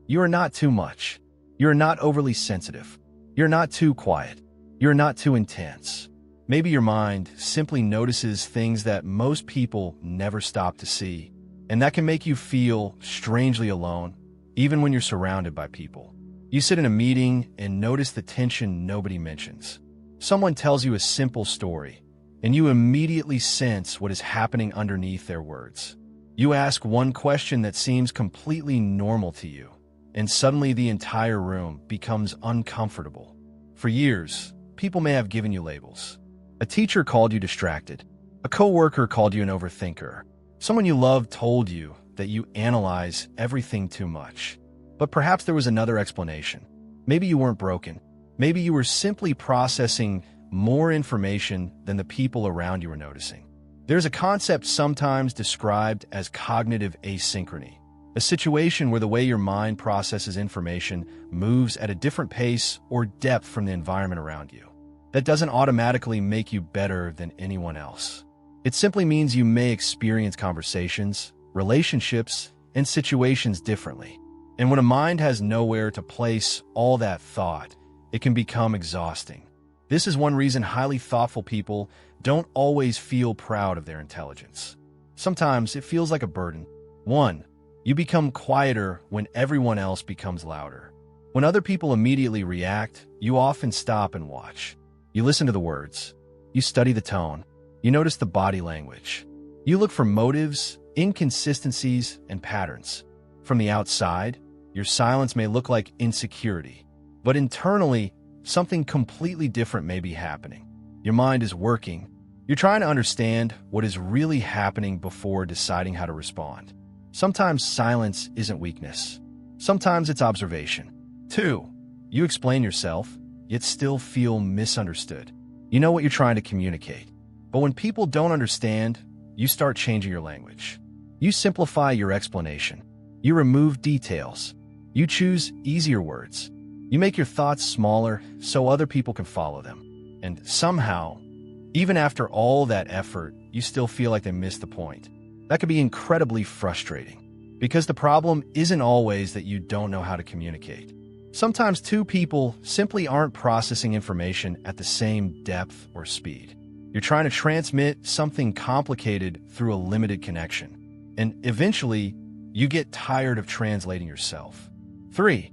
You are not too much. You are not overly sensitive. You're not too quiet. You're not too intense. Maybe your mind simply notices things that most people never stop to see, and that can make you feel strangely alone, even when you're surrounded by people. You sit in a meeting and notice the tension nobody mentions. Someone tells you a simple story, and you immediately sense what is happening underneath their words. You ask one question that seems completely normal to you, and suddenly the entire room becomes uncomfortable. For years, people may have given you labels. A teacher called you distracted. A coworker called you an overthinker. Someone you loved told you that you analyze everything too much. But perhaps there was another explanation. Maybe you weren't broken. Maybe you were simply processing more information than the people around you were noticing. There's a concept sometimes described as cognitive asynchrony, a situation where the way your mind processes information moves at a different pace or depth from the environment around you. That doesn't automatically make you better than anyone else. It simply means you may experience conversations, relationships, and situations differently. And when a mind has nowhere to place all that thought, it can become exhausting. This is one reason highly thoughtful people don't always feel proud of their intelligence. Sometimes it feels like a burden. 1. You become quieter when everyone else becomes louder. When other people immediately react, you often stop and watch. You listen to the words. You study the tone. You notice the body language. You look for motives, inconsistencies, and patterns. From the outside, your silence may look like insecurity, but internally, something completely different may be happening. Your mind is working. You're trying to understand what is really happening before deciding how to respond. Sometimes silence isn't weakness. Sometimes it's observation. 2. You explain yourself, yet still feel misunderstood. You know what you're trying to communicate. But when people don't understand, you start changing your language. You simplify your explanation. You remove details. You choose easier words. You make your thoughts smaller so other people can follow them. And somehow, even after all that effort, you still feel like they missed the point. That can be incredibly frustrating, because the problem isn't always that you don't know how to communicate. Sometimes two people simply aren't processing information at the same depth or speed. You're trying to transmit something complicated through a limited connection, and eventually, you get tired of translating yourself. 3.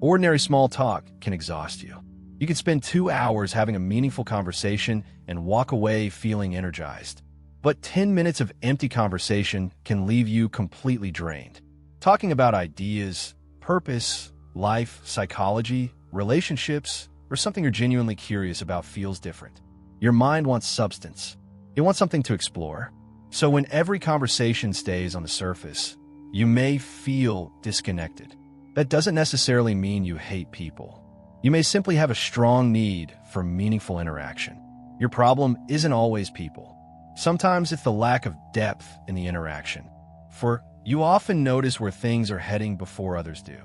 Ordinary small talk can exhaust you. You can spend 2 hours having a meaningful conversation and walk away feeling energized. But 10 minutes of empty conversation can leave you completely drained. Talking about ideas, purpose, life, psychology, relationships, or something you're genuinely curious about feels different. Your mind wants substance. It wants something to explore. So when every conversation stays on the surface, you may feel disconnected. That doesn't necessarily mean you hate people. You may simply have a strong need for meaningful interaction. Your problem isn't always people. Sometimes it's the lack of depth in the interaction. For you often notice where things are heading before others do.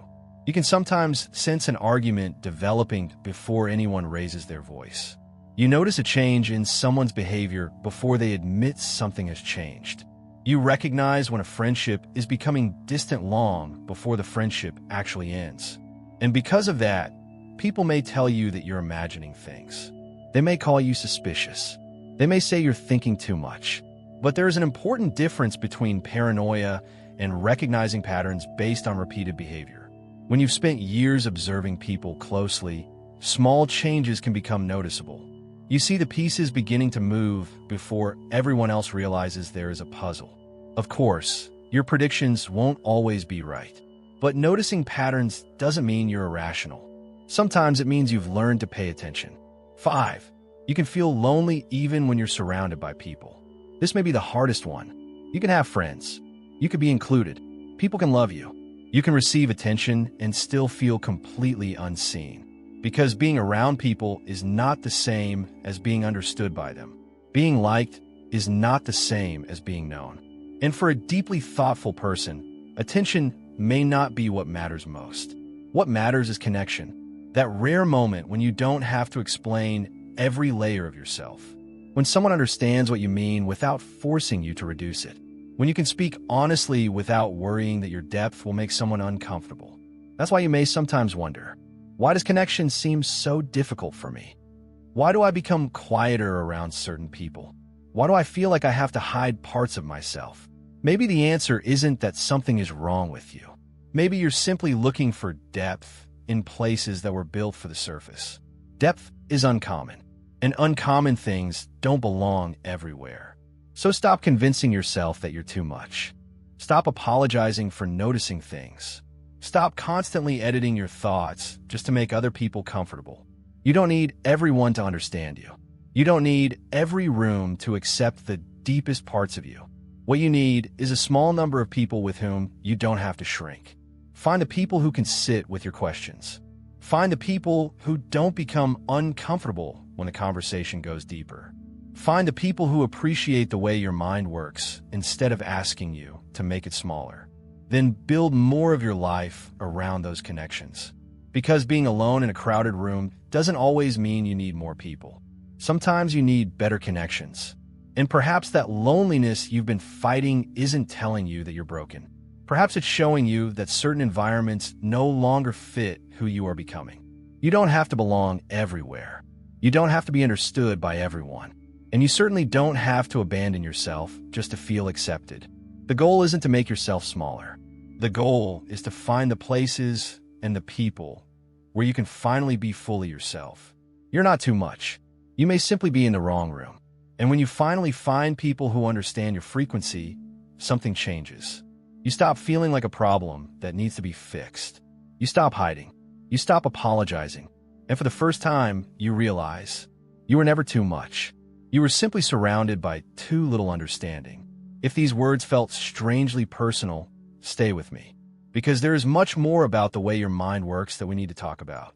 You can sometimes sense an argument developing before anyone raises their voice. You notice a change in someone's behavior before they admit something has changed. You recognize when a friendship is becoming distant long before the friendship actually ends. And because of that, people may tell you that you're imagining things. They may call you suspicious. They may say you're thinking too much. But there is an important difference between paranoia and recognizing patterns based on repeated behavior. When you've spent years observing people closely, small changes can become noticeable. You see the pieces beginning to move before everyone else realizes there is a puzzle. Of course, your predictions won't always be right, but noticing patterns doesn't mean you're irrational. Sometimes it means you've learned to pay attention. 5. You can feel lonely even when you're surrounded by people. This may be the hardest one. You can have friends. You can be included. People can love you. You can receive attention and still feel completely unseen. Because being around people is not the same as being understood by them. Being liked is not the same as being known. And for a deeply thoughtful person, attention may not be what matters most. What matters is connection. That rare moment when you don't have to explain every layer of yourself. When someone understands what you mean without forcing you to reduce it. When you can speak honestly without worrying that your depth will make someone uncomfortable. That's why you may sometimes wonder, why does connection seem so difficult for me? Why do I become quieter around certain people? Why do I feel like I have to hide parts of myself? Maybe the answer isn't that something is wrong with you. Maybe you're simply looking for depth in places that were built for the surface. Depth is uncommon, and uncommon things don't belong everywhere. So stop convincing yourself that you're too much. Stop apologizing for noticing things. Stop constantly editing your thoughts just to make other people comfortable. You don't need everyone to understand you. You don't need every room to accept the deepest parts of you. What you need is a small number of people with whom you don't have to shrink. Find the people who can sit with your questions. Find the people who don't become uncomfortable when the conversation goes deeper. Find the people who appreciate the way your mind works instead of asking you to make it smaller. Then build more of your life around those connections. Because being alone in a crowded room doesn't always mean you need more people. Sometimes you need better connections. And perhaps that loneliness you've been fighting isn't telling you that you're broken. Perhaps it's showing you that certain environments no longer fit who you are becoming. You don't have to belong everywhere. You don't have to be understood by everyone. And you certainly don't have to abandon yourself just to feel accepted. The goal isn't to make yourself smaller. The goal is to find the places and the people where you can finally be fully yourself. You're not too much. You may simply be in the wrong room. And when you finally find people who understand your frequency, something changes. You stop feeling like a problem that needs to be fixed. You stop hiding. You stop apologizing. And for the first time, you realize you were never too much. You were simply surrounded by too little understanding. If these words felt strangely personal, stay with me. Because there is much more about the way your mind works that we need to talk about.